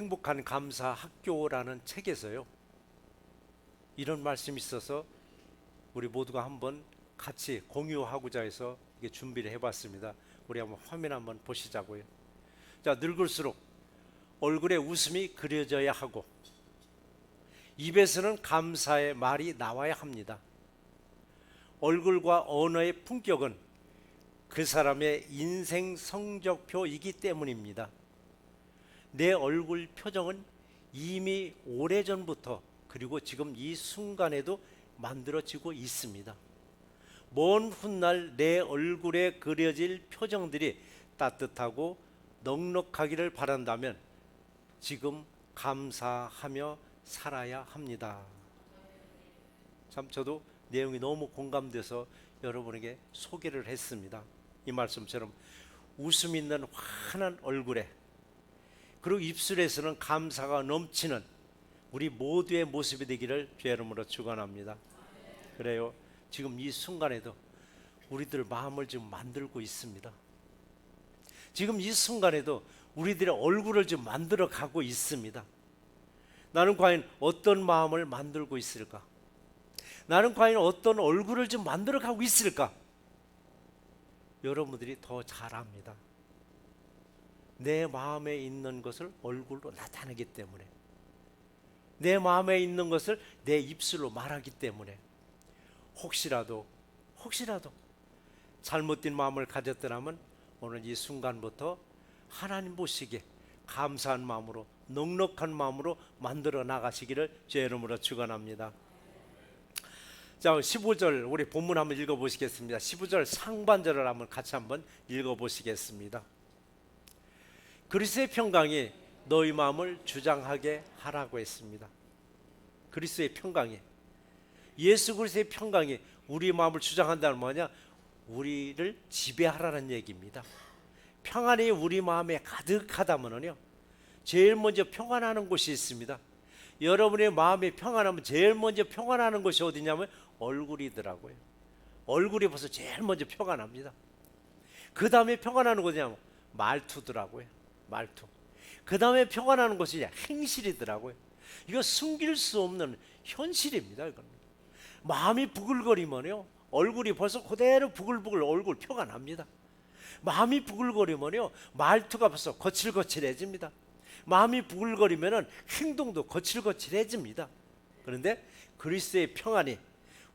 행복한 감사 학교라는 책에서요, 이런 말씀이 있어서 우리 모두가 한번 같이 공유하고자 해서 이게 준비를 해봤습니다. 우리 한번 화면 한번 보시자고요. 자, 늙을수록 얼굴에 웃음이 그려져야 하고 입에서는 감사의 말이 나와야 합니다. 얼굴과 언어의 품격은 그 사람의 인생 성적표이기 때문입니다. 내 얼굴 표정은 이미 오래전부터 그리고 지금 이 순간에도 만들어지고 있습니다. 먼 훗날 내 얼굴에 그려질 표정들이 따뜻하고 넉넉하기를 바란다면 지금 감사하며 살아야 합니다. 참 저도 내용이 너무 공감돼서 여러분에게 소개를 했습니다. 이 말씀처럼 웃음 있는 환한 얼굴에 그리고 입술에서는 감사가 넘치는 우리 모두의 모습이 되기를 주의 이름으로 축원합니다. 그래요, 지금 이 순간에도 우리들 마음을 지금 만들고 있습니다. 지금 이 순간에도 우리들의 얼굴을 지금 만들어 가고 있습니다. 나는 과연 어떤 마음을 만들고 있을까? 나는 과연 어떤 얼굴을 좀 만들어 가고 있을까? 여러분들이 더 잘 압니다. 내 마음에 있는 것을 얼굴로 나타내기 때문에, 내 마음에 있는 것을 내 입술로 말하기 때문에, 혹시라도 잘못된 마음을 가졌더라면 오늘 이 순간부터 하나님 보시기에 감사한 마음으로, 넉넉한 마음으로 만들어 나가시기를 주의 이름으로 축원합니다. 자, 15절 우리 본문 한번 읽어보시겠습니다. 15절 상반절을 한번 같이 한번 읽어보시겠습니다. 그리스도의 평강이 너희 마음을 주장하게 하라고 했습니다. 그리스도의 평강이, 예수 그리스도의 평강이 우리 마음을 주장한다는 뭐냐? 우리를 지배하라는 얘기입니다. 평안이 우리 마음에 가득하다면요, 제일 먼저 평안하는 곳이 있습니다. 여러분의 마음이 평안하면 제일 먼저 평안하는 곳이 어디냐면 얼굴이더라고요. 얼굴이 벌써 제일 먼저 평안합니다. 그 다음에 평안하는 곳이냐면 말투더라고요. 말투. 그 다음에 평안하는 곳이 행실이더라고요. 이거 숨길 수 없는 현실입니다. 이건. 마음이 부글거리면요, 얼굴이 벌써 그대로 부글부글 얼굴 표가 납니다. 마음이 부글거리면요, 말투가 벌써 거칠거칠해집니다. 마음이 부글거리면은 행동도 거칠거칠해집니다. 그런데 그리스도의 평안이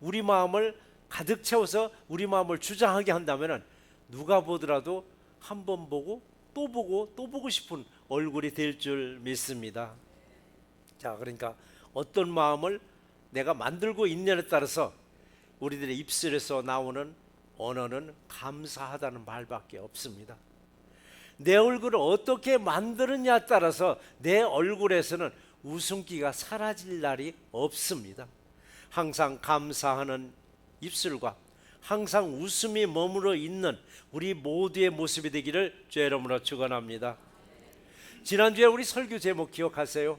우리 마음을 가득 채워서 우리 마음을 주장하게 한다면은 누가 보더라도 한 번 보고 또 보고 또 보고 싶은 얼굴이 될 줄 믿습니다. 자, 그러니까 어떤 마음을 내가 만들고 있느냐에 따라서 우리들의 입술에서 나오는 언어는 감사하다는 말밖에 없습니다. 내 얼굴을 어떻게 만드느냐에 따라서 내 얼굴에서는 웃음기가 사라질 날이 없습니다. 항상 감사하는 입술과 항상 웃음이 머물러 있는 우리 모두의 모습이 되기를 주의 이름으로 축원합니다. 지난주에 우리 설교 제목 기억하세요?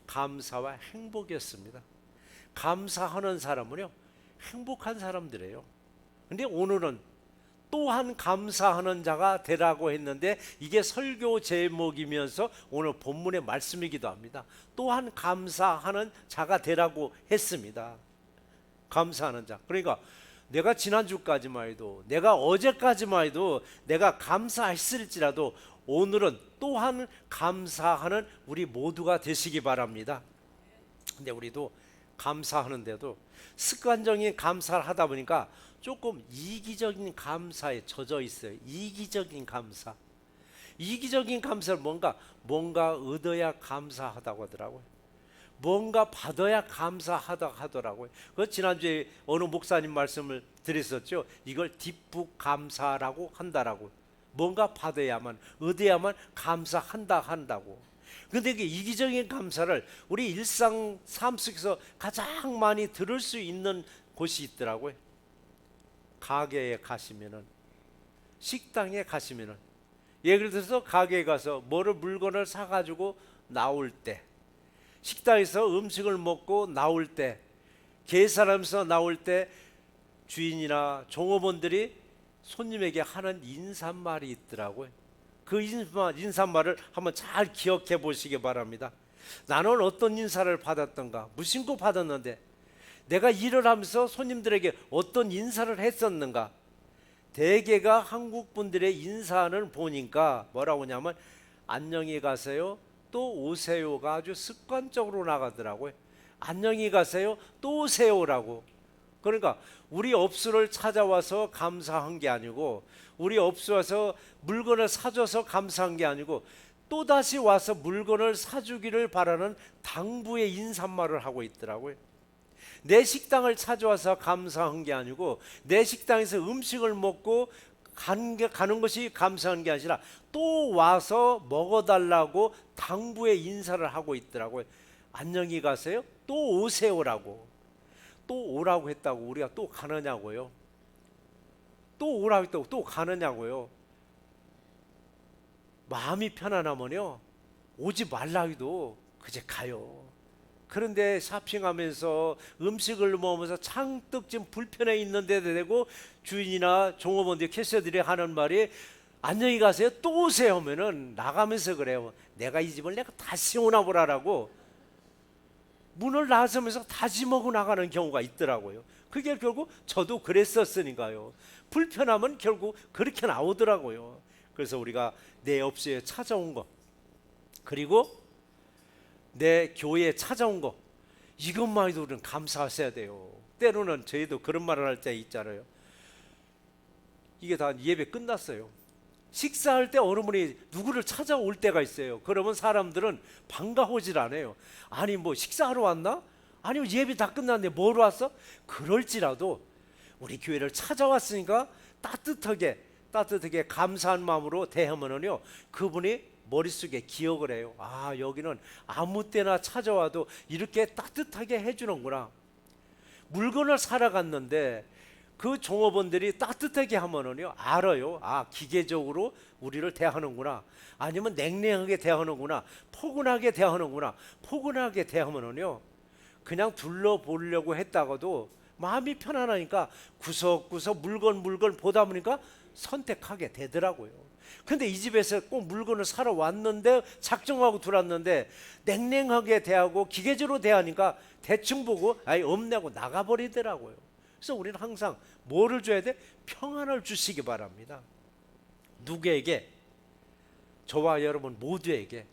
감사와 행복이었습니다. 감사하는 사람은요, 행복한 사람들이에요. 근데 오늘은 또한 감사하는 자가 되라고 했는데 이게 설교 제목이면서 오늘 본문의 말씀이기도 합니다. 또한 감사하는 자가 되라고 했습니다. 감사하는 자. 그러니까 내가 지난주까지만 해도, 내가 어제까지만 해도 내가 감사했을지라도 오늘은 또한 감사하는 우리 모두가 되시기 바랍니다. 근데 우리도 감사하는데도 습관적인 감사를 하다 보니까 조금 이기적인 감사에 젖어 있어요. 이기적인 감사. 이기적인 감사를 뭔가 얻어야 감사하다고 하더라고요. 뭔가 받아야 감사하다고 하더라고요. 그 지난주에 어느 목사님 말씀을 드렸었죠. 이걸 뒷북 감사라고 한다라고. 뭔가 받아야만, 얻어야만 한다고. 근데 그 이기적인 감사를 우리 일상 삶 속에서 가장 많이 들을 수 있는 곳이 있더라고요. 가게에 가시면은, 식당에 가시면은, 예를 들어서 가게에 가서 물건을 사가지고 나올 때, 식당에서 음식을 먹고 나올 때, 계산하면서 나올 때 주인이나 종업원들이 손님에게 하는 인사말이 있더라고요. 그 인사말을 한번 잘 기억해 보시기 바랍니다. 나는 어떤 인사를 받았던가, 무심코 받았는데 내가 일을 하면서 손님들에게 어떤 인사를 했었는가. 대개가 한국 분들의 인사는 보니까 뭐라고 하냐면 안녕히 가세요, 또 오세요가 아주 습관적으로 나가더라고요. 안녕히 가세요, 또 오세요라고. 그러니까 우리 업소를 찾아와서 감사한 게 아니고, 우리 업소 와서 물건을 사줘서 감사한 게 아니고, 또다시 와서 물건을 사주기를 바라는 당부의 인사말을 하고 있더라고요. 내 식당을 찾아와서 감사한 게 아니고, 내 식당에서 음식을 먹고 가는 것이 감사한 게 아니라 또 와서 먹어달라고 당부의 인사를 하고 있더라고요. 안녕히 가세요, 또 오세요라고. 또 오라고 했다고 우리가 또 가느냐고요. 또 오라고 했다고 또 가느냐고요. 마음이 편안하면요, 오지 말라 해도 그제 가요. 그런데 샤핑하면서 음식을 먹으면서 창떡 지금 불편해 있는데 되고 주인이나 종업원들 캐셔들이 하는 말이 안녕히 가세요, 또 오세요 하면은 나가면서 그래요. 내가 이 집을 내가 다시 오나 보라라고 문을 나서면서 다시 먹고 나가는 경우가 있더라고요. 그게 결국 저도 그랬었으니까요. 불편하면 결국 그렇게 나오더라고요. 그래서 우리가 내 업소에 찾아온 거, 그리고 내 교회에 찾아온 거, 이것만 해도 우리는 감사하셔야 돼요. 때로는 저희도 그런 말을 할 때 있잖아요. 이게 다 예배 끝났어요. 식사할 때 어느 분이 누구를 찾아올 때가 있어요. 그러면 사람들은 반가워질 않아요. 아니 뭐 식사하러 왔나? 아니면 예배 다 끝났는데 뭐로 왔어? 그럴지라도 우리 교회를 찾아왔으니까 따뜻하게 감사한 마음으로 대하면은요, 그분이 머릿속에 기억을 해요. 아, 여기는 아무 때나 찾아와도 이렇게 따뜻하게 해주는구나. 물건을 사러 갔는데 그 종업원들이 따뜻하게 하면은요, 알아요. 아, 기계적으로 우리를 대하는구나. 아니면 냉랭하게 대하는구나. 포근하게 대하는구나. 포근하게 대하면은요, 그냥 둘러보려고 했다가도 마음이 편안하니까 구석구석 물건 보다 보니까 선택하게 되더라고요. 근데 이 집에서 꼭 물건을 사러 왔는데, 작정하고 들어왔는데 냉랭하게 대하고 기계적으로 대하니까 대충 보고 아예 없냐고 나가버리더라고요. 그래서 우리는 항상 뭐를 줘야 돼? 평안을 주시기 바랍니다. 누구에게? 저와 여러분 모두에게.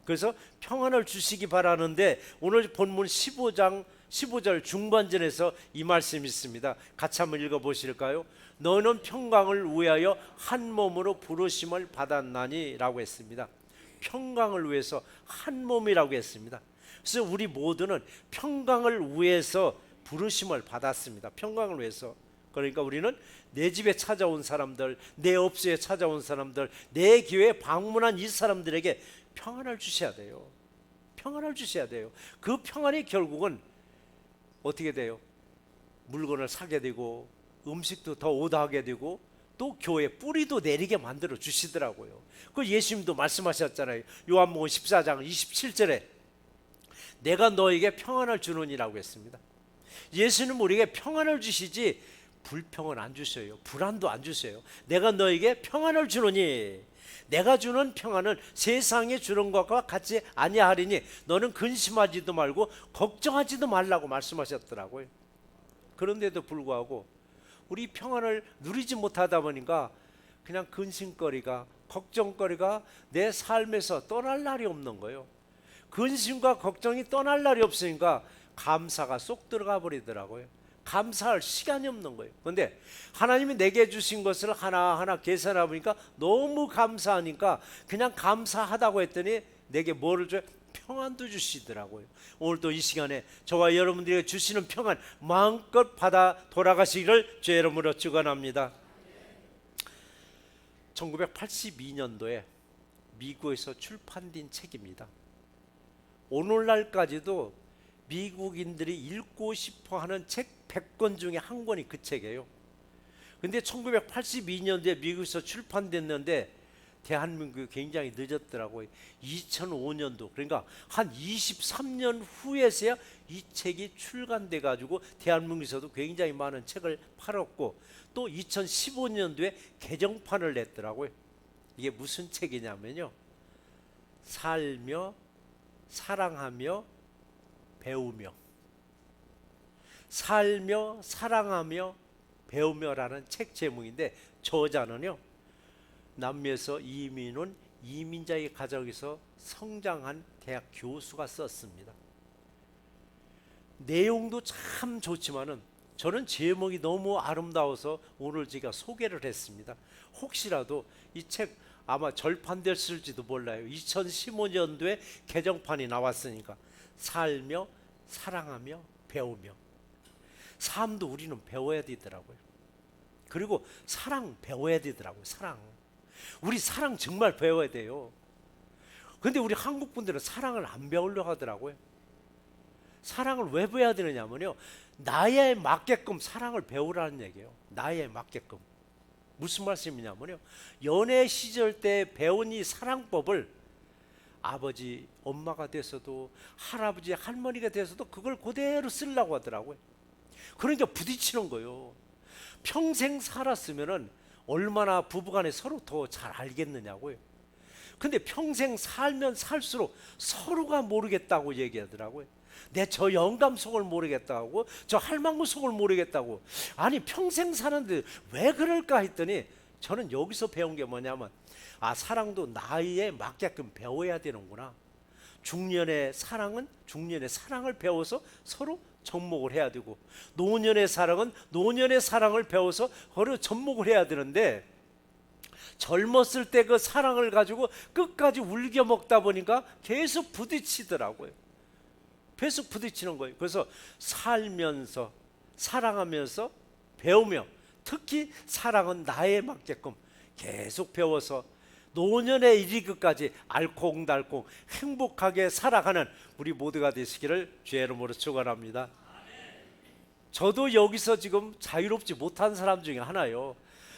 그래서 평안을 주시기 바라는데, 오늘 본문 15절 중반전에서 이 말씀이 있습니다. 같이 한번 읽어보실까요? 너는 평강을 위하여 한 몸으로 부르심을 받았나니 라고 했습니다. 평강을 위해서 한 몸이라고 했습니다. 그래서 우리 모두는 평강을 위해서 부르심을 받았습니다. 평강을 위해서. 그러니까 우리는 내 집에 찾아온 사람들, 내 업소에 찾아온 사람들, 내 교회에 방문한 이 사람들에게 평안을 주셔야 돼요. 평안을 주셔야 돼요. 그 평안이 결국은 어떻게 돼요? 물건을 사게 되고 음식도 더 오다하게 되고 또 교회 뿌리도 내리게 만들어 주시더라고요. 그 예수님도 말씀하셨잖아요. 요한복음 14장 27절에 내가 너에게 평안을 주느니라고 했습니다. 예수는 우리에게 평안을 주시지 불평은 안 주셔요. 불안도 안 주셔요. 내가 너에게 평안을 주느니, 내가 주는 평안은 세상에 주는 것과 같이 아니하리니 너는 근심하지도 말고 걱정하지도 말라고 말씀하셨더라고요. 그런데도 불구하고 우리 평안을 누리지 못하다 보니까 그냥 근심거리가, 걱정거리가 내 삶에서 떠날 날이 없는 거예요. 근심과 걱정이 떠날 날이 없으니까 감사가 쏙 들어가 버리더라고요. 감사할 시간이 없는 거예요. 그런데 하나님이 내게 주신 것을 하나하나 계산해 보니까 너무 감사하니까 그냥 감사하다고 했더니 내게 뭐를 줘요? 평안도 주시더라고요. 오늘도 이 시간에 저와 여러분들에게 주시는 평안 마음껏 받아 돌아가시기를 주의 이름으로 축원합니다. 1982년도에 미국에서 출판된 책입니다. 오늘날까지도 미국인들이 읽고 싶어하는 책 100권 중에 한 권이 그 책이에요. 근데 1982년도에 미국에서 출판됐는데 대한민국이 굉장히 늦었더라고요. 2005년도, 그러니까 한 23년 후에서야 이 책이 출간돼 가지고 대한민국에서도 굉장히 많은 책을 팔았고, 또 2015년도에 개정판을 냈더라고요. 이게 무슨 책이냐면요, 살며 사랑하며 배우며, 살며 사랑하며 배우며라는 책 제목인데, 저자는요 남미에서 이민 온 이민자의 가정에서 성장한 대학 교수가 썼습니다. 내용도 참 좋지만은 저는 제목이 너무 아름다워서 오늘 제가 소개를 했습니다. 혹시라도 이 책 아마 절판됐을지도 몰라요. 2015년도에 개정판이 나왔으니까. 살며 사랑하며 배우며. 삶도 우리는 배워야 되더라고요. 그리고 사랑 배워야 되더라고요. 사랑. 우리 사랑 정말 배워야 돼요. 근데 우리 한국 분들은 사랑을 안 배우려고 하더라고요. 사랑을 왜 배워야 되느냐면요, 나에 맞게끔 사랑을 배우라는 얘기예요. 나에 맞게끔. 무슨 말씀이냐면요, 연애 시절 때 배운 이 사랑법을 아버지 엄마가 돼서도 할아버지 할머니가 돼서도 그걸 그대로 쓰려고 하더라고요. 그러니까 부딪히는 거예요. 평생 살았으면은 얼마나 부부간에 서로 더 잘 알겠느냐고요. 근데 평생 살면 살수록 서로가 모르겠다고 얘기하더라고요. 내 저 영감 속을 모르겠다고, 저 할망구 속을 모르겠다고. 아니 평생 사는데 왜 그럴까 했더니, 저는 여기서 배운 게 뭐냐면, 아, 사랑도 나이에 맞게끔 배워야 되는구나. 중년의 사랑은 중년의 사랑을 배워서 서로 접목을 해야 되고, 노년의 사랑은 노년의 사랑을 배워서 서로 접목을 해야 되는데, 젊었을 때 그 사랑을 가지고 끝까지 울겨 먹다 보니까 계속 부딪히더라고요. 계속 부딪히는 거예요. 그래서 살면서 사랑하면서 배우며, 특히 사랑은 나에 맞게끔 계속 배워서 노년에 이르기까지 알콩달콩 행복하게 살아가는 우리 모두가 되시기를 주의 이름으로 축원합니다. 저도 여기서 지금 자유롭지 못한 사람 중에 하나요.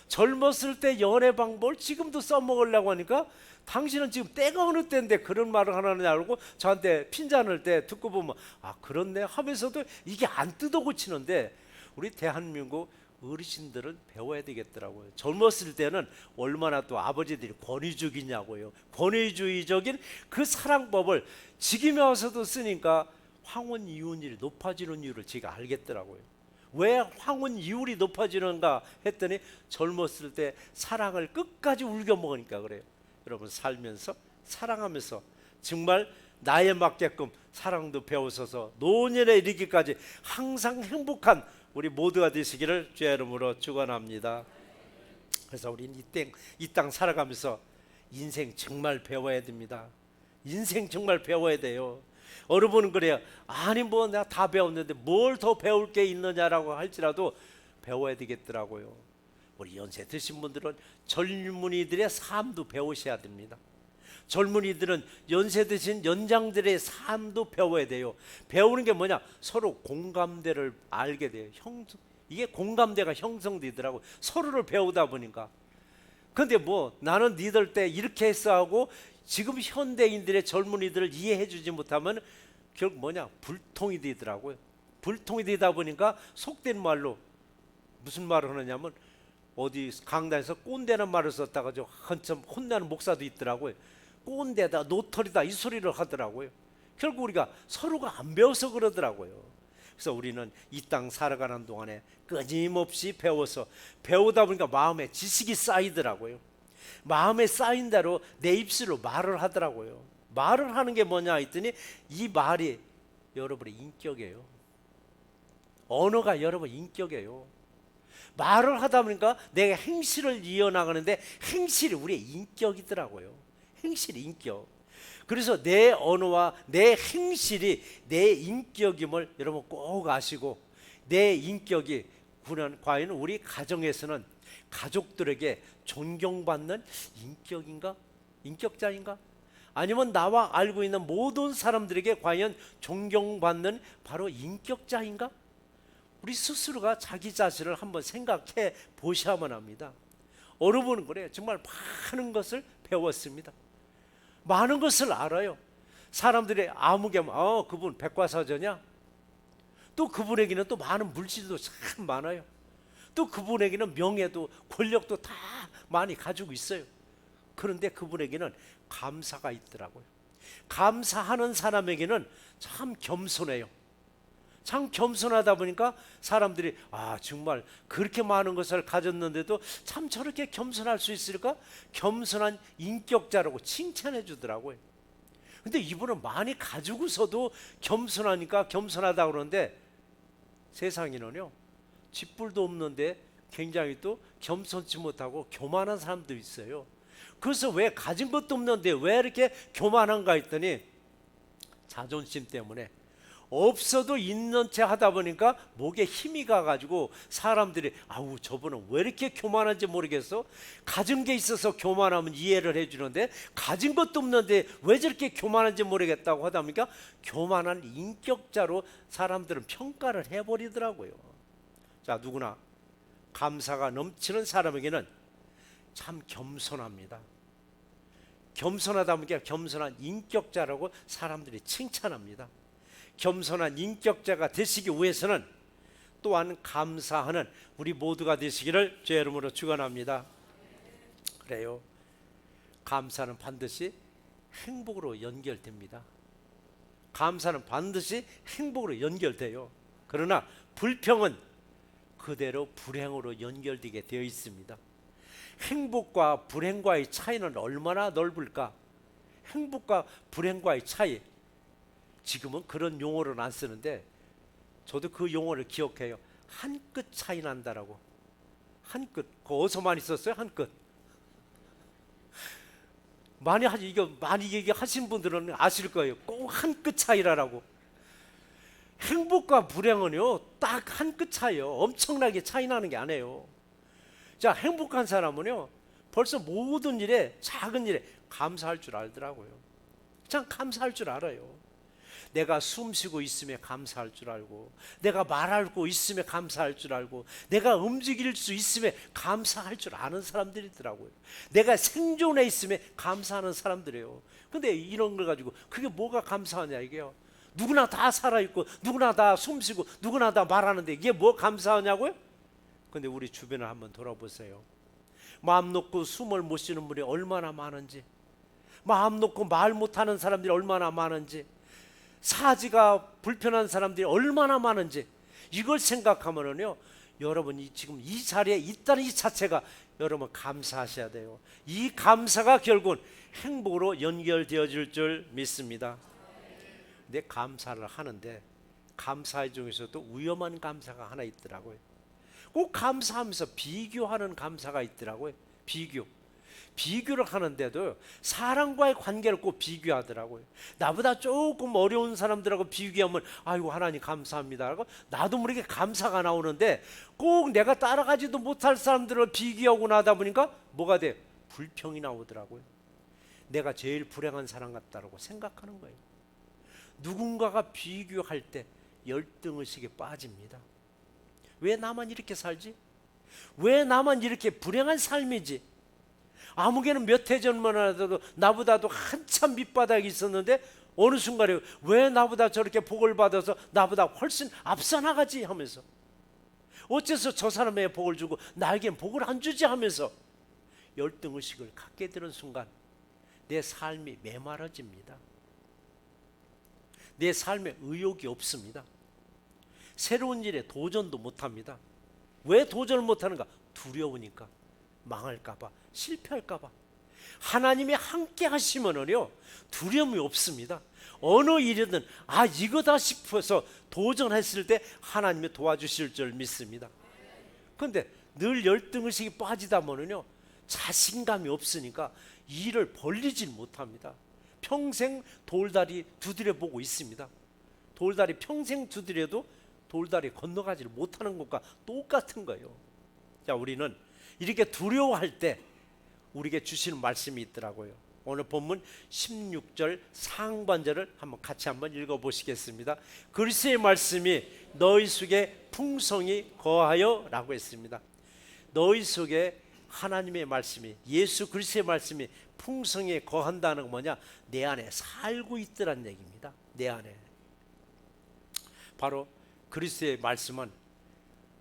젊었을 때 연애 방법을 지금도 써먹으려고 하니까, 당신은 지금 때가 어느 때인데 그런 말을 하느냐고 저한테 핀잔을 때 듣고 보면, 아 그렇네 하면서도 이게 안 뜯어고치는데, 우리 대한민국 어르신들은 배워야 되겠더라고요. 젊었을 때는 얼마나 또 아버지들이 권위주의냐고요. 권위주의적인 그 사랑법을 지금에 와서도 쓰니까 황혼 이혼율이 높아지는 이유를 제가 알겠더라고요. 왜 황혼 이율이 높아지는가 했더니, 젊었을 때 사랑을 끝까지 울겨 먹으니까 그래요. 여러분, 살면서 사랑하면서 정말 나에 맞게끔 사랑도 배우셔서 노년에 이르기까지 항상 행복한 우리 모두가 되시기를 주의 이름으로 축원합니다. 그래서 우리는 이 땅 살아가면서 인생 정말 배워야 됩니다. 인생 정말 배워야 돼요. 어느 분은 그래요. 아니 뭐 내가 다 배웠는데 뭘 더 배울 게 있느냐라고 할지라도 배워야 되겠더라고요. 우리 연세 드신 분들은 젊은이들의 삶도 배우셔야 됩니다. 젊은이들은 연세 드신 연장들의 삶도 배워야 돼요. 배우는 게 뭐냐? 서로 공감대를 알게 돼요. 이게 공감대가 형성되더라고요. 서로를 배우다 보니까. 근데 뭐 나는 니들 때 이렇게 했어 하고 지금 현대인들의 젊은이들을 이해해 주지 못하면 결국 뭐냐? 불통이 되더라고요. 불통이 되다 보니까 속된 말로 무슨 말을 하느냐면, 어디 강단에서 꼰대는 말을 썼다가 저 한참 혼나는 목사도 있더라고요. 꼰대다 노털이다 이 소리를 하더라고요. 결국 우리가 서로가 안 배워서 그러더라고요. 그래서 우리는 이 땅 살아가는 동안에 끊임없이 배워서, 배우다 보니까 마음에 지식이 쌓이더라고요. 마음에 쌓인 대로 내 입술로 말을 하더라고요. 말을 하는 게 뭐냐 했더니, 이 말이 여러분의 인격이에요. 언어가 여러분 인격이에요. 말을 하다 보니까 내가 행실을 이어나가는데, 행실이 우리의 인격이더라고요. 행실이 인격. 그래서 내 언어와 내 행실이 내 인격임을 여러분 꼭 아시고, 내 인격이 과연 우리 가정에서는 가족들에게 존경받는 인격인가? 인격자인가? 아니면 나와 알고 있는 모든 사람들에게 과연 존경받는 바로 인격자인가? 우리 스스로가 자기 자신을 한번 생각해 보셔야만 합니다. 어느 분은 그래요. 정말 많은 것을 배웠습니다. 많은 것을 알아요. 사람들이 아무개 그분 백과사전이야. 또 그분에게는 또 많은 물질도 참 많아요. 또 그분에게는 명예도 권력도 다 많이 가지고 있어요. 그런데 그분에게는 감사가 있더라고요. 감사하는 사람에게는 참 겸손해요. 참 겸손하다 보니까 사람들이 정말 그렇게 많은 것을 가졌는데도 참 저렇게 겸손할 수 있을까? 겸손한 인격자라고 칭찬해 주더라고요. 근데 이분은 많이 가지고서도 겸손하니까 겸손하다 그러는데, 세상에는요 쥐뿔도 없는데 굉장히 또 겸손치 못하고 교만한 사람도 있어요. 그래서 왜 가진 것도 없는데 왜 이렇게 교만한가 했더니, 자존심 때문에 없어도 있는 채 하다 보니까 목에 힘이 가가지고 사람들이 저분은 왜 이렇게 교만한지 모르겠어. 가진 게 있어서 교만하면 이해를 해주는데 가진 것도 없는데 왜 저렇게 교만한지 모르겠다고 하다 보니까 교만한 인격자로 사람들은 평가를 해버리더라고요. 자, 누구나 감사가 넘치는 사람에게는 참 겸손합니다. 겸손하다 보니까 겸손한 인격자라고 사람들이 칭찬합니다. 겸손한 인격자가 되시기 위해서는 또한 감사하는 우리 모두가 되시기를 주의 이름으로 축원합니다. 그래요. 감사는 반드시 행복으로 연결됩니다. 감사는 반드시 행복으로 연결돼요. 그러나 불평은 그대로 불행으로 연결되게 되어 있습니다. 행복과 불행과의 차이는 얼마나 넓을까? 행복과 불행과의 차이, 지금은 그런 용어를 안 쓰는데 저도 그 용어를 기억해요. 한 끗 차이 난다라고. 한 끗. 그거 어디서 많이 썼어요? 한 끗. 많이 얘기하신 분들은 아실 거예요. 꼭 한 끗 차이라고. 행복과 불행은요 딱 한 끗 차이요. 엄청나게 차이 나는 게 아니에요. 자, 행복한 사람은요 벌써 모든 일에, 작은 일에 감사할 줄 알더라고요. 참 감사할 줄 알아요. 내가 숨 쉬고 있음에 감사할 줄 알고, 내가 말하고 있음에 감사할 줄 알고, 내가 움직일 수 있음에 감사할 줄 아는 사람들이더라고요. 내가 생존해 있음에 감사하는 사람들이에요. 근데 이런 걸 가지고 그게 뭐가 감사하냐 이게요. 누구나 다 살아있고 누구나 다 숨쉬고 누구나 다 말하는데 이게 뭐 감사하냐고요? 근데 우리 주변을 한번 돌아보세요. 마음 놓고 숨을 못 쉬는 분이 얼마나 많은지, 마음 놓고 말 못하는 사람들이 얼마나 많은지, 사지가 불편한 사람들이 얼마나 많은지, 이걸 생각하면은요 여러분이 지금 이 자리에 있다는 이 자체가 여러분 감사하셔야 돼요. 이 감사가 결국은 행복으로 연결되어질 줄 믿습니다. 근데 감사를 하는데 감사 중에서도 위험한 감사가 하나 있더라고요. 꼭 감사하면서 비교하는 감사가 있더라고요. 비교를 하는데도 사람과의 관계를 꼭 비교하더라고요. 나보다 조금 어려운 사람들하고 비교하면 아이고 하나님 감사합니다 하고 나도 모르게 감사가 나오는데, 꼭 내가 따라가지도 못할 사람들을 비교하고 나다 보니까 뭐가 돼? 불평이 나오더라고요. 내가 제일 불행한 사람 같다고 생각하는 거예요. 누군가가 비교할 때 열등의식에 빠집니다. 왜 나만 이렇게 살지? 왜 나만 이렇게 불행한 삶이지? 아무개는 몇 해 전만 하더라도 나보다도 한참 밑바닥이 있었는데 어느 순간에 왜 나보다 저렇게 복을 받아서 나보다 훨씬 앞서 나가지 하면서, 어째서 저 사람에게 복을 주고 나에겐 복을 안 주지 하면서 열등의식을 갖게 되는 순간 내 삶이 메마르집니다. 내 삶에 의욕이 없습니다. 새로운 일에 도전도 못합니다. 왜 도전을 못하는가? 두려우니까. 망할까봐, 실패할까봐. 하나님이 함께 하시면은요 두려움이 없습니다. 어느 일이든 이거다 싶어서 도전했을 때 하나님이 도와주실 줄 믿습니다. 그런데 늘 열등의식이 빠지다 보면요 자신감이 없으니까 일을 벌리질 못합니다. 평생 돌다리 두드려 보고 있습니다. 돌다리 평생 두드려도 돌다리 건너가지를 못하는 것과 똑같은 거예요. 자, 우리는 이렇게 두려워할 때 우리에게 주시는 말씀이 있더라고요. 오늘 본문 16절 상반절을 같이 한번 읽어보시겠습니다. 그리스도의 말씀이 너희 속에 풍성히 거하여 라고 했습니다. 너희 속에 하나님의 말씀이, 예수 그리스도의 말씀이 풍성히 거한다는 건 뭐냐? 내 안에 살고 있더란 얘기입니다. 내 안에. 바로 그리스도의 말씀은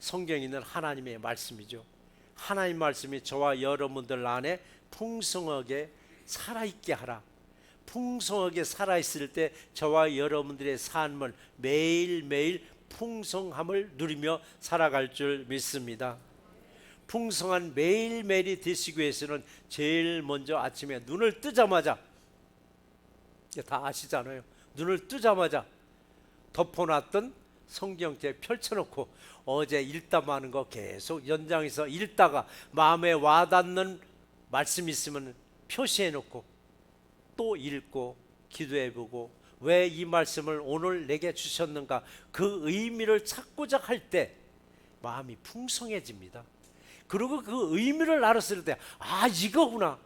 성경에 있는 하나님의 말씀이죠. 하나님 말씀이 저와 여러분들 안에 풍성하게 살아있게 하라. 풍성하게 살아있을 때 저와 여러분들의 삶을 매일매일 풍성함을 누리며 살아갈 줄 믿습니다. 풍성한 매일매일이 되시기 위해서는 제일 먼저 아침에 눈을 뜨자마자, 다 아시잖아요. 눈을 뜨자마자 덮어놨던 성경책 펼쳐놓고 어제 읽다 마는 거 계속 연장해서 읽다가 마음에 와닿는 말씀 있으면 표시해놓고 또 읽고 기도해보고 왜 이 말씀을 오늘 내게 주셨는가, 그 의미를 찾고자 할 때 마음이 풍성해집니다. 그리고 그 의미를 알았을 때 이거구나.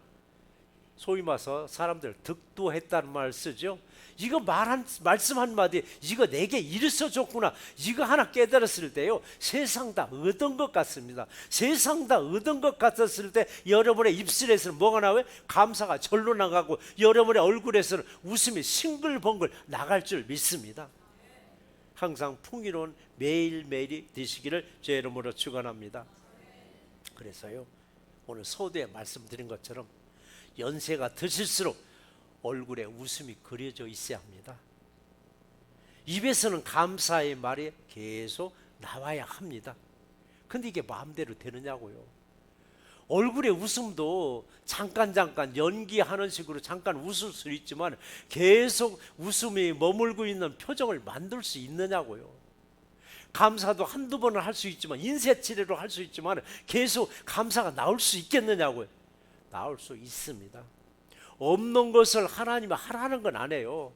소위 말해서 사람들 득도했다는 말 쓰죠. 이거 말씀 한마디, 이거 내게 이르서 줬구나. 이거 하나 깨달았을 때요, 세상 다 얻은 것 같습니다. 세상 다 얻은 것 같았을 때 여러분의 입술에서는 뭐가 나와요? 감사가 절로 나가고 여러분의 얼굴에서는 웃음이 싱글벙글 나갈 줄 믿습니다. 항상 풍요로운 매일매일이 되시기를 제 이름으로 축원합니다. 그래서요, 오늘 서두에 말씀드린 것처럼 연세가 드실수록 얼굴에 웃음이 그려져 있어야 합니다. 입에서는 감사의 말이 계속 나와야 합니다. 근데 이게 마음대로 되느냐고요. 얼굴의 웃음도 잠깐 연기하는 식으로 잠깐 웃을 수 있지만 계속 웃음이 머물고 있는 표정을 만들 수 있느냐고요. 감사도 한두 번은 할 수 있지만, 인쇄치레로 할 수 있지만 계속 감사가 나올 수 있겠느냐고요. 나올 수 있습니다. 없는 것을 하나님이 하라는 건 아니에요.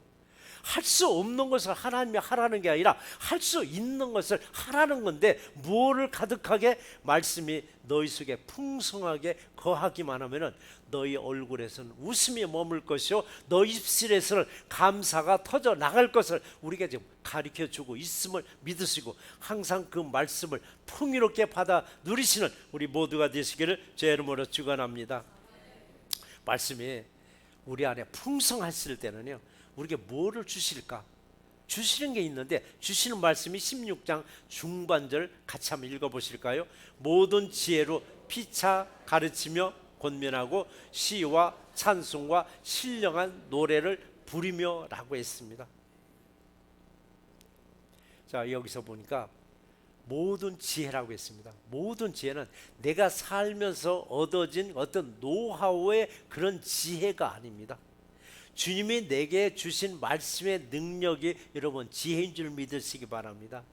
할 수 없는 것을 하나님이 하라는 게 아니라 할 수 있는 것을 하라는 건데, 뭐를 가득하게? 말씀이 너희 속에 풍성하게 거하기만 하면은 너희 얼굴에서는 웃음이 머물 것이요, 너희 입술에서는 감사가 터져 나갈 것을 우리가 지금 가르쳐주고 있음을 믿으시고 항상 그 말씀을 풍요롭게 받아 누리시는 우리 모두가 되시기를 제 이름으로 축원합니다. 말씀이 우리 안에 풍성하실 때는요, 우리에게 뭐를 주실까? 주시는 게 있는데, 주시는 말씀이 16장 중반절 같이 한번 읽어보실까요? 모든 지혜로 피차 가르치며 권면하고 시와 찬송과 신령한 노래를 부리며 라고 했습니다. 자, 여기서 보니까 모든 지혜라고 했습니다. 모든 지혜는 내가 살면서 얻어진 어떤 노하우의 그런 지혜가 아닙니다. 주님이 내게 주신 말씀의 능력이 여러분 지혜인 줄 믿으시기 바랍니다.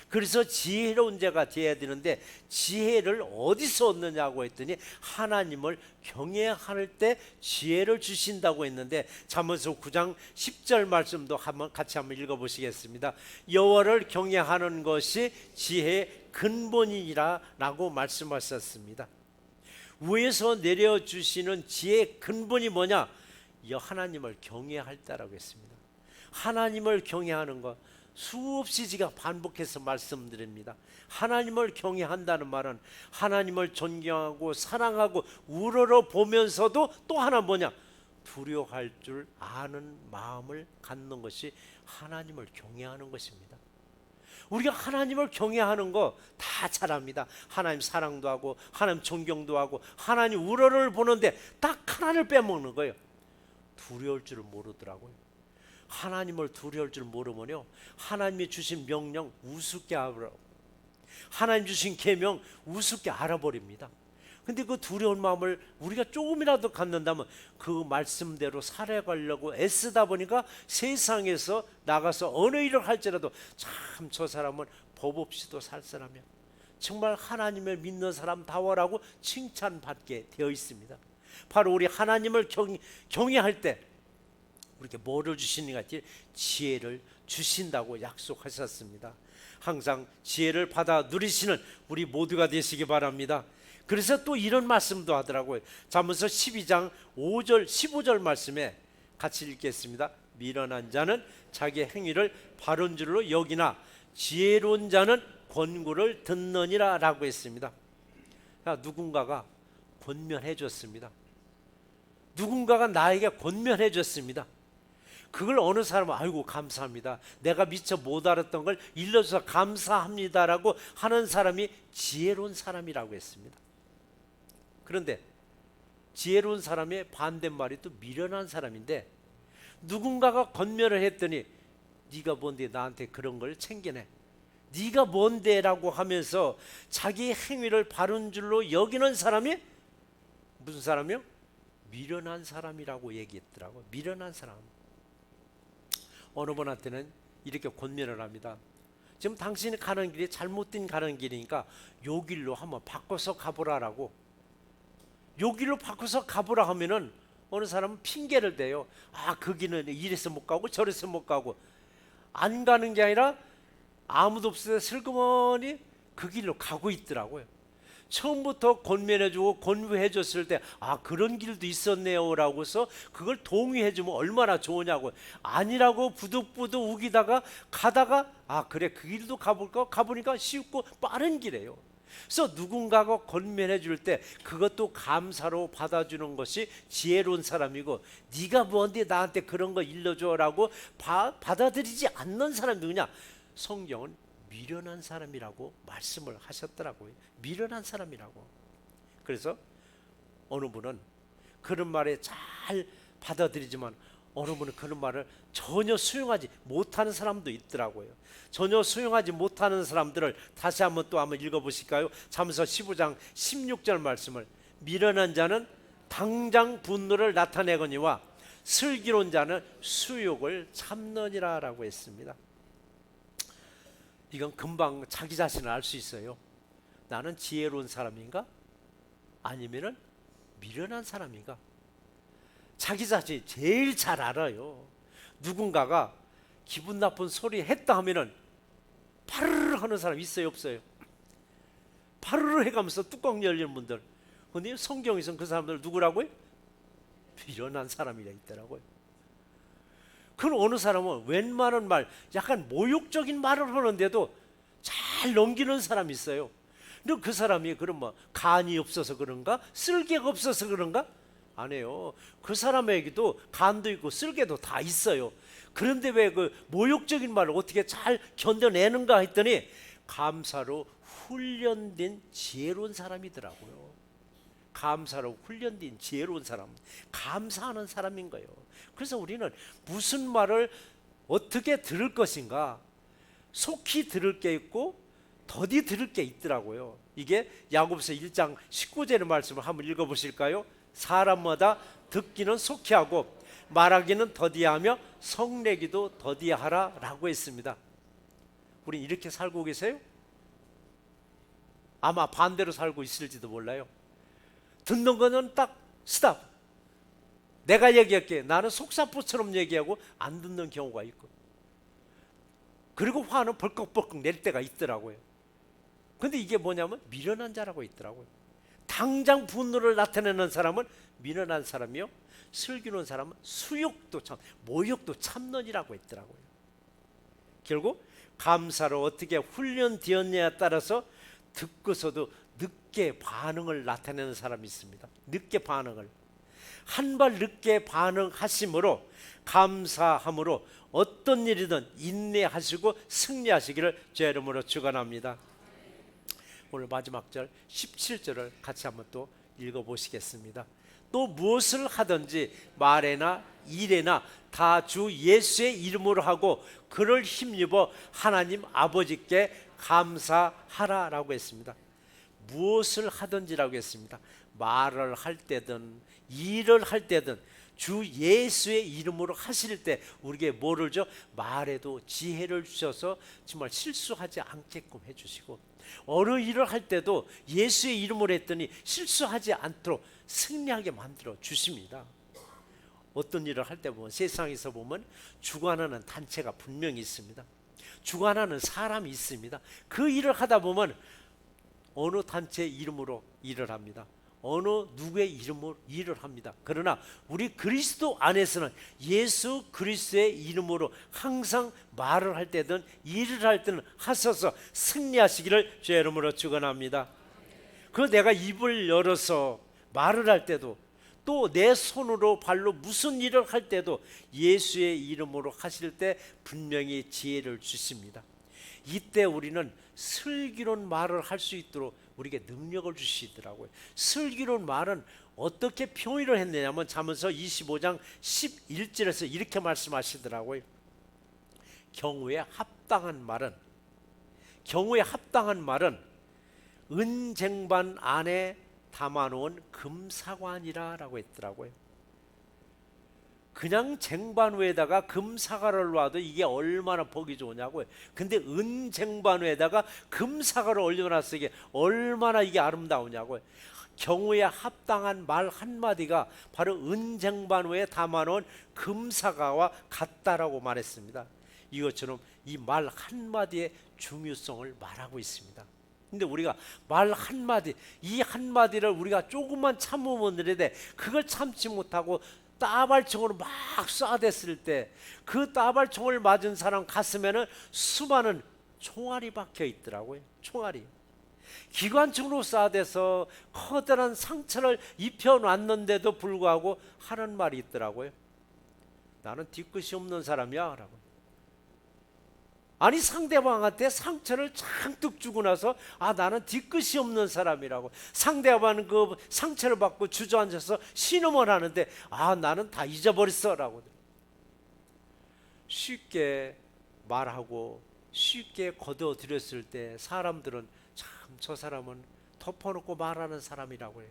그래서 지혜로운 자가 되어야 되는데, 지혜를 어디서 얻느냐고 했더니 하나님을 경외할 때 지혜를 주신다고 했는데, 잠언서 9장 10절 말씀도 같이 한번 읽어보시겠습니다. 여호와를 경외하는 것이 지혜의 근본이라 라고 말씀하셨습니다. 위에서 내려주시는 지혜의 근본이 뭐냐? 하나님을 경외할 때라고 했습니다. 하나님을 경외하는 것, 수없이 제가 반복해서 말씀드립니다. 하나님을 경외한다는 말은 하나님을 존경하고 사랑하고 우러러 보면서도 또 하나 뭐냐? 두려워할 줄 아는 마음을 갖는 것이 하나님을 경외하는 것입니다. 우리가 하나님을 경외하는 거 다 잘합니다. 하나님 사랑도 하고 하나님 존경도 하고 하나님 우러러를 보는데 딱 하나를 빼먹는 거예요. 두려울 줄을 모르더라고요. 하나님을 두려울 줄 모르면요, 하나님이 주신 명령 우습게 알아, 하나님 주신 계명 우습게 알아버립니다. 근데 그 두려운 마음을 우리가 조금이라도 갖는다면 그 말씀대로 살아가려고 애쓰다 보니까 세상에서 나가서 어느 일을 할지라도 참 저 사람은 법 없이도 살 사람이야, 정말 하나님을 믿는 사람다워라고 칭찬받게 되어 있습니다. 바로 우리 하나님을 경외할 때 우리에게 뭐를 주시는가? 지혜를 주신다고 약속하셨습니다. 항상 지혜를 받아 누리시는 우리 모두가 되시기 바랍니다. 그래서 또 이런 말씀도 하더라고요. 잠언서 12장 5절 15절 말씀에 같이 읽겠습니다. 미련한 자는 자기 행위를 바른 줄로 여기나 지혜로운 자는 권고를 듣느니라 라고 했습니다. 누군가가 권면해 줬습니다. 누군가가 나에게 권면해 줬습니다. 그걸 어느 사람은 아이고 감사합니다, 내가 미처 못 알았던 걸 일러줘서 감사합니다라고 하는 사람이 지혜로운 사람이라고 했습니다. 그런데 지혜로운 사람의 반대말이 또 미련한 사람인데, 누군가가 권면을 했더니 네가 뭔데 나한테 그런 걸 챙겨내, 네가 뭔데 라고 하면서 자기 행위를 바른 줄로 여기는 사람이 무슨 사람이요? 미련한 사람이라고 얘기했더라고요. 미련한 사람. 어느 분한테는 이렇게 권면을 합니다. 지금 당신이 가는 길이 잘못된 가는 길이니까 요 길로 한번 바꿔서 가보라라고. 요 길로 바꿔서 가보라 하면은 어느 사람은 핑계를 대요. 아, 그 길은 이래서 못 가고 저래서 못 가고. 안 가는 게 아니라 아무도 없을 때 슬그머니 그 길로 가고 있더라고요. 처음부터 권면해주고 권유해줬을 때 아, 그런 길도 있었네요 라고서 그걸 동의해주면 얼마나 좋으냐고. 아니라고 부득부득 우기다가 가다가 아, 그래 그 길도 가볼까, 가보니까 쉽고 빠른 길이에요. 그래서 누군가가 권면해줄 때 그것도 감사로 받아주는 것이 지혜로운 사람이고, 네가 뭔데 나한테 그런 거 일러줘 라고 받아들이지 않는 사람이 누구냐? 성경은 미련한 사람이라고 말씀을 하셨더라고요. 미련한 사람이라고. 그래서 어느 분은 그런 말에 잘 받아들이지만 어느 분은 그런 말을 전혀 수용하지 못하는 사람도 있더라고요. 전혀 수용하지 못하는 사람들을 다시 한번 또 한번 읽어보실까요? 잠언서 15장 16절 말씀을, 미련한 자는 당장 분노를 나타내거니와 슬기로운 자는 수욕을 참느니라 라고 했습니다. 이건 금방 자기 자신을 알 수 있어요. 나는 지혜로운 사람인가? 아니면은 미련한 사람인가? 자기 자신이 제일 잘 알아요. 누군가가 기분 나쁜 소리 했다 하면은 파르르 하는 사람 있어요, 없어요? 파르르 해가면서 뚜껑 열리는 분들. 근데 성경에서는 그 사람들 누구라고요? 미련한 사람이라 있더라고요. 그럼 어느 사람은 웬만한 말, 약간 모욕적인 말을 하는데도 잘 넘기는 사람이 있어요. 근데 그 사람이 그럼 뭐 간이 없어서 그런가? 쓸개가 없어서 그런가? 아니에요. 그 사람에게도 간도 있고 쓸개도 다 있어요. 그런데 왜 그 모욕적인 말을 어떻게 잘 견뎌내는가 했더니 감사로 훈련된 지혜로운 사람이더라고요. 감사로 훈련된 지혜로운 사람, 감사하는 사람인 거예요. 그래서 우리는 무슨 말을 어떻게 들을 것인가, 속히 들을 게 있고 더디 들을 게 있더라고요. 이게 야고보서 1장 19절의 말씀을 한번 읽어보실까요? 사람마다 듣기는 속히 하고 말하기는 더디하며 성내기도 더디하라 라고 했습니다. 우린 이렇게 살고 계세요? 아마 반대로 살고 있을지도 몰라요. 듣는 거는 딱 스탑. 내가 얘기할게. 나는 속사포처럼 얘기하고 안 듣는 경우가 있고, 그리고 화는 벌컥벌컥 낼 때가 있더라고요. 근데 이게 뭐냐면 미련한 자라고 있더라고요. 당장 분노를 나타내는 사람은 미련한 사람이요, 슬기로운 사람은 수욕도 참, 모욕도 참는이라고 했더라고요. 결국 감사로 어떻게 훈련되었냐에 따라서 듣고서도 늦게 반응을 나타내는 사람이 있습니다. 늦게 반응을, 한 발 늦게 반응하심으로 감사함으로 어떤 일이든 인내하시고 승리하시기를 주의 이름으로 축원합니다. 오늘 마지막 절 17절을 같이 한번 또 읽어보시겠습니다. 또 무엇을 하든지 말에나 일에나 다 주 예수의 이름으로 하고 그를 힘입어 하나님 아버지께 감사하라라고 했습니다. 무엇을 하든지라고 했습니다. 말을 할 때든 일을 할 때든 주 예수의 이름으로 하실 때 우리에게 뭐를 줘? 말에도 지혜를 주셔서 정말 실수하지 않게끔 해주시고, 어느 일을 할 때도 예수의 이름으로 했더니 실수하지 않도록 승리하게 만들어 주십니다. 어떤 일을 할 때 보면, 세상에서 보면 주관하는 단체가 분명히 있습니다. 주관하는 사람이 있습니다. 그 일을 하다 보면 어느 단체 이름으로 일을 합니다. 어느 누구의 이름으로 일을 합니다. 그러나 우리 그리스도 안에서는 예수 그리스도의 이름으로 항상 말을 할 때든 일을 할 때는 하셔서 승리하시기를 주의 이름으로 축원합니다. 그 내가 입을 열어서 말을 할 때도, 또 내 손으로 발로 무슨 일을 할 때도 예수의 이름으로 하실 때 분명히 지혜를 주십니다. 이때 우리는 슬기로운 말을 할 수 있도록 우리에게 능력을 주시더라고요. 슬기로운 말은 어떻게 평의를 했느냐면 잠언서 25장 11절에서 이렇게 말씀하시더라고요. 경우에 합당한 말은 은쟁반 안에 담아놓은 금사과니라 라고 했더라고요. 그냥 쟁반 위에다가 금사과를 놔도 이게 얼마나 보기 좋으냐고요. 근데 은쟁반 위에다가 금사과를 올려놨어 이게 얼마나 이게 아름다우냐고요. 경우에 합당한 말 한마디가 바로 은쟁반 위에 담아놓은 금사과와 같다라고 말했습니다. 이것처럼 이 말 한마디의 중요성을 말하고 있습니다. 근데 우리가 말 한마디, 이 한마디를 우리가 조금만 참으면 되는데 그걸 참지 못하고 따발총으로 막 쏴댔을 때 그 따발총을 맞은 사람 가슴에는 수많은 총알이 박혀 있더라고요. 총알이 기관총으로 쏴대서 커다란 상처를 입혀놨는데도 불구하고 하는 말이 있더라고요. 나는 뒤끝이 없는 사람이야 라고. 아니 상대방한테 상처를 잔뜩 주고 나서 나는 뒤끝이 없는 사람이라고. 상대방은 그 상처를 받고 주저앉아서 신음을 하는데 나는 다 잊어버렸어 라고. 쉽게 말하고 쉽게 거둬들였을 때 사람들은 참 저 사람은 덮어놓고 말하는 사람이라고 해요.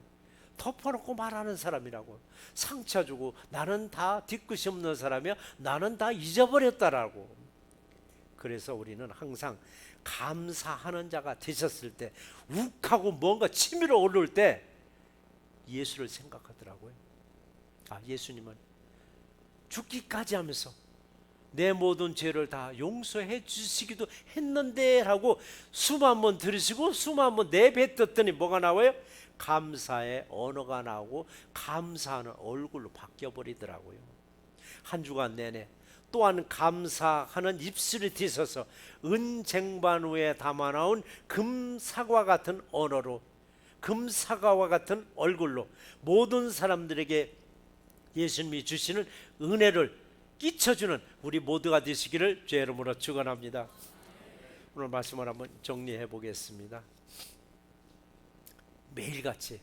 덮어놓고 말하는 사람이라고. 상처 주고 나는 다 뒤끝이 없는 사람이야, 나는 다 잊어버렸다라고. 그래서 우리는 항상 감사하는 자가 되셨을 때, 욱하고 뭔가 치밀어 오를 때 예수를 생각하더라고요. 예수님은 죽기까지 하면서 내 모든 죄를 다 용서해 주시기도 했는데 라고 수만 번 들으시고 수만 번 내뱉었더니 뭐가 나와요? 감사의 언어가 나오고 감사하는 얼굴로 바뀌어버리더라고요. 한 주간 내내 또한 감사하는 입술이 뒤서서 은쟁반 위에 담아나온 금사과 같은 언어로, 금사과와 같은 얼굴로 모든 사람들에게 예수님이 주시는 은혜를 끼쳐주는 우리 모두가 되시기를 주의 이름으로 축원합니다. 오늘 말씀을 한번 정리해 보겠습니다. 매일같이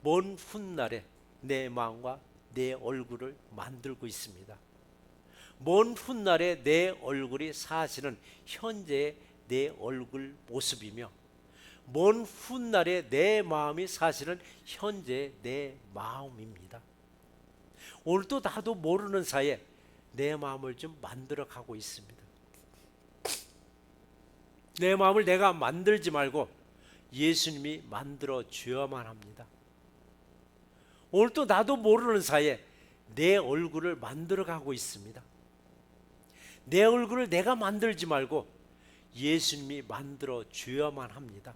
먼 훗날에 내 마음과 내 얼굴을 만들고 있습니다. 먼 훗날에 내 얼굴이 사실은 현재의 내 얼굴 모습이며, 먼 훗날에 내 마음이 사실은 현재의 내 마음입니다. 오늘도 나도 모르는 사이에 내 마음을 좀 만들어 가고 있습니다. 내 마음을 내가 만들지 말고 예수님이 만들어 주어야만 합니다. 오늘도 나도 모르는 사이에 내 얼굴을 만들어 가고 있습니다. 내 얼굴을 내가 만들지 말고 예수님이 만들어 주어야만 합니다.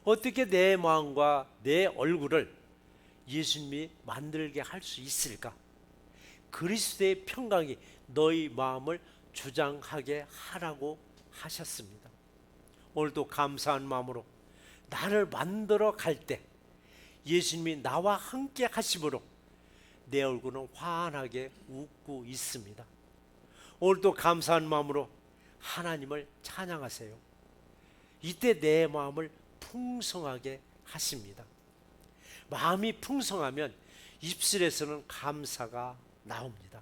어떻게 내 마음과 내 얼굴을 예수님이 만들게 할 수 있을까? 그리스도의 평강이 너희 마음을 주장하게 하라고 하셨습니다. 오늘도 감사한 마음으로 나를 만들어 갈 때 예수님이 나와 함께 하심으로 내 얼굴은 환하게 웃고 있습니다. 오늘도 감사한 마음으로 하나님을 찬양하세요. 이때 내 마음을 풍성하게 하십니다. 마음이 풍성하면 입술에서는 감사가 나옵니다.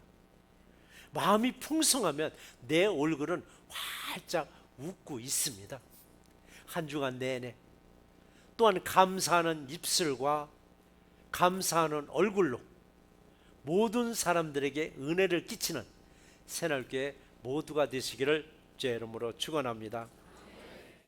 마음이 풍성하면 내 얼굴은 활짝 웃고 있습니다. 한 주간 내내 또한 감사하는 입술과 감사하는 얼굴로 모든 사람들에게 은혜를 끼치는 새날교회 모두가 되시기를 주의 이름으로 축원합니다.